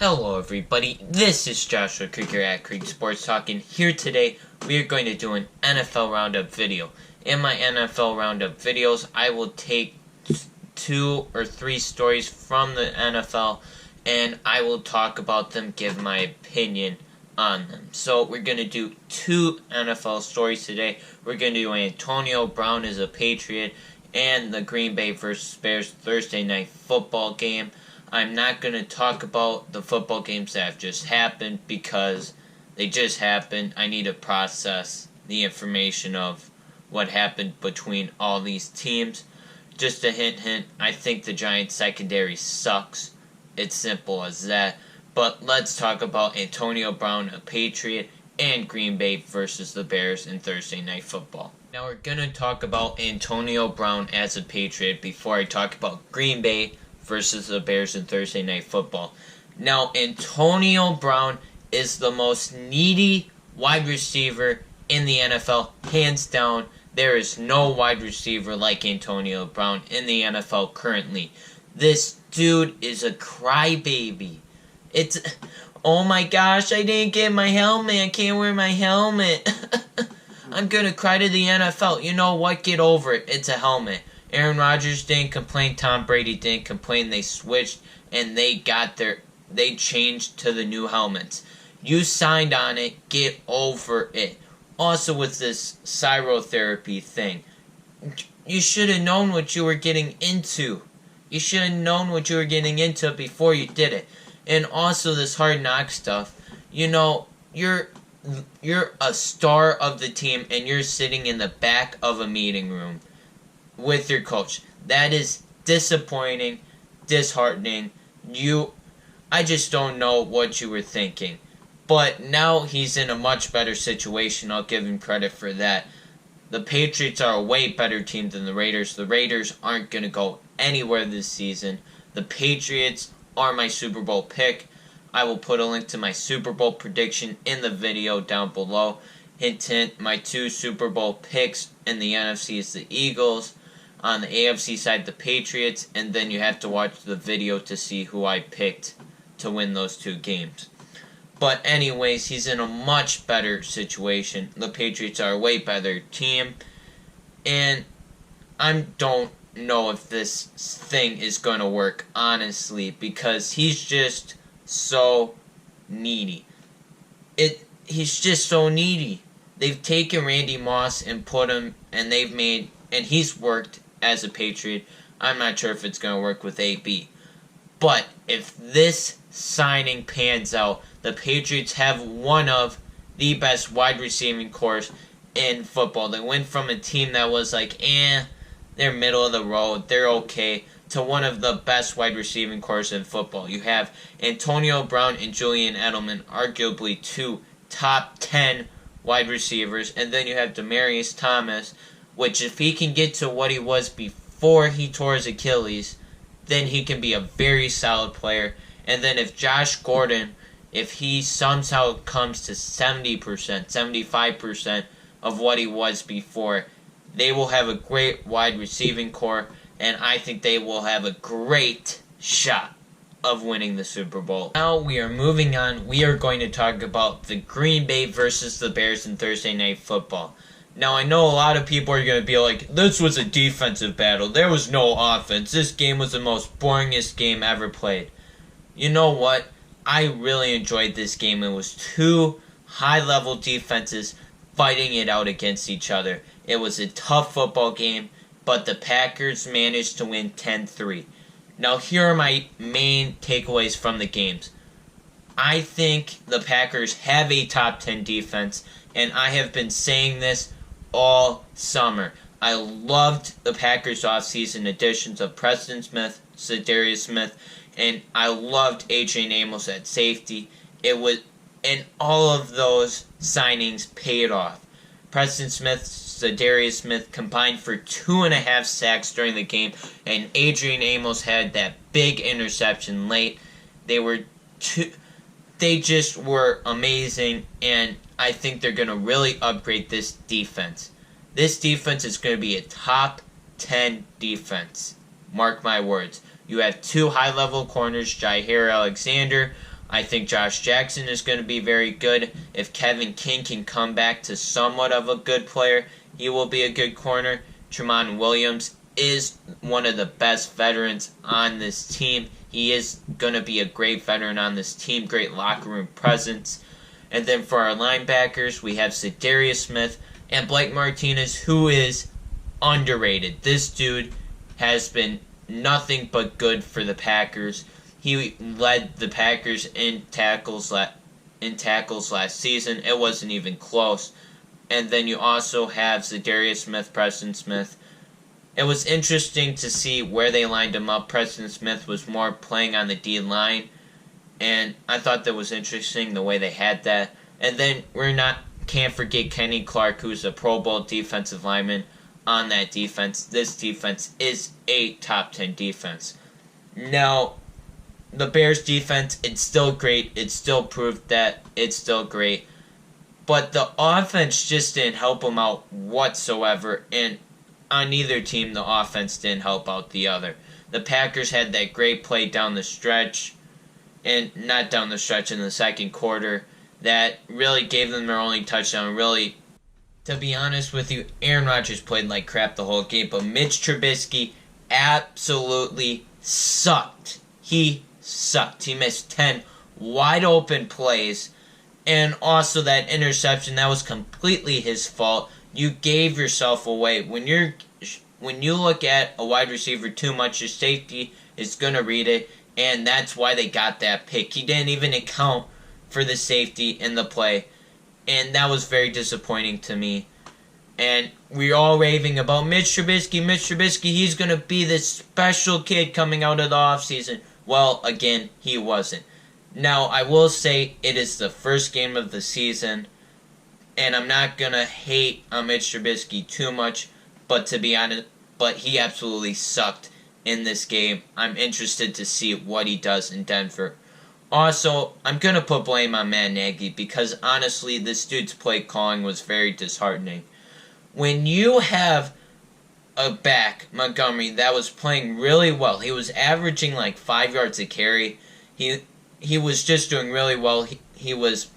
Hello everybody, this is Joshua Krieger at Krieg Sports Talk, and here today we are going to do an NFL Roundup video. In my NFL Roundup videos, I will take 2 or 3 stories from the NFL and I will talk about them, give my opinion on them. So we're going to do 2 NFL stories today. We're going to do Antonio Brown as a Patriot and the Green Bay vs. Bears Thursday Night Football game. I'm not going to talk about the football games that have just happened because they just happened. I need to process the information of what happened between all these teams. Just a hint, I think the Giants secondary sucks. It's simple as that. But let's talk about Antonio Brown, a Patriot, and Green Bay versus the Bears in Thursday Night Football. Now we're going to talk about Antonio Brown as a Patriot before I talk about Green Bay versus the Bears in Thursday Night Football. Now, Antonio Brown is the most needy wide receiver in the NFL, hands down. There is no wide receiver like Antonio Brown in the NFL currently. This dude is a crybaby. Oh my gosh, I didn't get my helmet. I can't wear my helmet. I'm gonna cry to the NFL. You know what? Get over it. It's a helmet. Aaron Rodgers didn't complain. Tom Brady didn't complain. They switched and they changed to the new helmets. You signed on it. Get over it. Also with this cryotherapy thing, you should have known what you were getting into. You should have known what you were getting into before you did it. And also this hard knock stuff. You know, you're a star of the team and you're sitting in the back of a meeting room with your coach. That is disappointing, disheartening. I just don't know what you were thinking. But now he's in a much better situation. I'll give him credit for that. The Patriots are a way better team than the Raiders. The Raiders aren't going to go anywhere this season. The Patriots are my Super Bowl pick. I will put a link to my Super Bowl prediction in the video down below. Hint, hint, my 2 Super Bowl picks in the NFC is the Eagles. On the AFC side, the Patriots, and then you have to watch the video to see who I picked to win those 2 games. But anyways, he's in a much better situation. The Patriots are a way better team, and I don't know if this thing is going to work, honestly, because he's just so needy. He's just so needy. They've taken Randy Moss and put him, and he's worked as a Patriot. I'm not sure if it's going to work with AB. But if this signing pans out, the Patriots have one of the best wide receiving corps in football. They went from a team that was like, they're middle of the road, they're okay, to one of the best wide receiving corps in football. You have Antonio Brown and Julian Edelman, arguably 2 top 10 wide receivers, and then you have Demaryius Thomas, which if he can get to what he was before he tore his Achilles, then he can be a very solid player. And then if Josh Gordon, if he somehow comes to 70%, 75% of what he was before, they will have a great wide receiving corps, and I think they will have a great shot of winning the Super Bowl. Now we are moving on. We are going to talk about the Green Bay versus the Bears in Thursday Night Football. Now, I know a lot of people are going to be like, this was a defensive battle. There was no offense. This game was the most boringest game ever played. You know what? I really enjoyed this game. It was 2 high-level defenses fighting it out against each other. It was a tough football game, but the Packers managed to win 10-3. Now, here are my main takeaways from the games. I think the Packers have a top 10 defense, and I have been saying this all summer. I loved the Packers offseason additions of Preston Smith, Zadarius Smith, and I loved Adrian Amos at safety. And all of those signings paid off. Preston Smith, Zadarius Smith combined for 2.5 sacks during the game, and Adrian Amos had that big interception late. They just were amazing, and I think they're going to really upgrade this defense. This defense is going to be a top 10 defense. Mark my words. You have 2 high-level corners, Jair Alexander I think Josh Jackson is going to be very good. If Kevin King can come back to somewhat of a good player, he will be a good corner. Tremont Williams is one of the best veterans on this team. He is going to be a great veteran on this team, great locker room presence. And then for our linebackers, we have Zadarius Smith and Blake Martinez, who is underrated. This dude has been nothing but good for the Packers. He led the Packers in tackles last season. It wasn't even close. And then you also have Zadarius Smith, Preston Smith. It was interesting to see where they lined him up. Preston Smith was more playing on the D-line, and I thought that was interesting the way they had that. And then can't forget Kenny Clark, who's a Pro Bowl defensive lineman on that defense. This defense is a top 10 defense. Now, the Bears defense, it's still great. It still proved that it's still great. But the offense just didn't help them out whatsoever. And on either team, the offense didn't help out the other. The Packers had that great play down the stretch, and not down the stretch, in the second quarter, that really gave them their only touchdown. Really, to be honest with you, Aaron Rodgers played like crap the whole game, but Mitch Trubisky absolutely sucked. He sucked. He missed 10 wide open plays, and also that interception, that was completely his fault. You gave yourself away. When you look at a wide receiver too much, your safety is going to read it, and that's why they got that pick. He didn't even account for the safety in the play, and that was very disappointing to me. And we're all raving about Mitch Trubisky, he's going to be this special kid coming out of the offseason. Well, again, he wasn't. Now, I will say it is the first game of the season, and I'm not going to hate on Mitch Trubisky too much, but to be honest, he absolutely sucked in this game. I'm interested to see what he does in Denver. Also, I'm going to put blame on Matt Nagy because, honestly, this dude's play calling was very disheartening. When you have a back, Montgomery, that was playing really well, he was averaging like 5 yards a carry. He was just doing really well. He was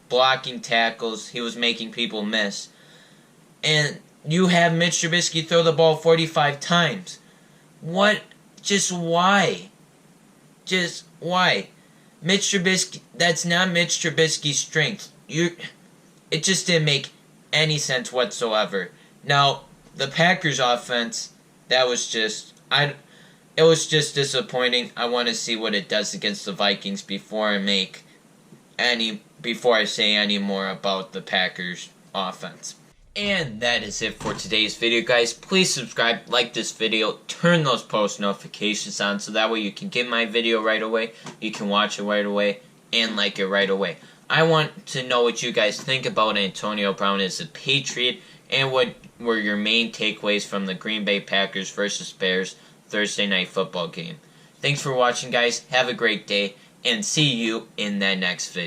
blocking tackles. He was making people miss. And you have Mitch Trubisky throw the ball 45 times. What? Just why? Just why? Mitch Trubisky, that's not Mitch Trubisky's strength. It just didn't make any sense whatsoever. Now, the Packers offense, it was just disappointing. I want to see what it does against the Vikings before I say any more about the Packers offense. And that is it for today's video, guys. Please subscribe, like this video, turn those post notifications on so that way you can get my video right away, you can watch it right away, and like it right away. I want to know what you guys think about Antonio Brown as a Patriot, and what were your main takeaways from the Green Bay Packers versus Bears Thursday night football game. Thanks for watching, guys. Have a great day, and see you in that next video.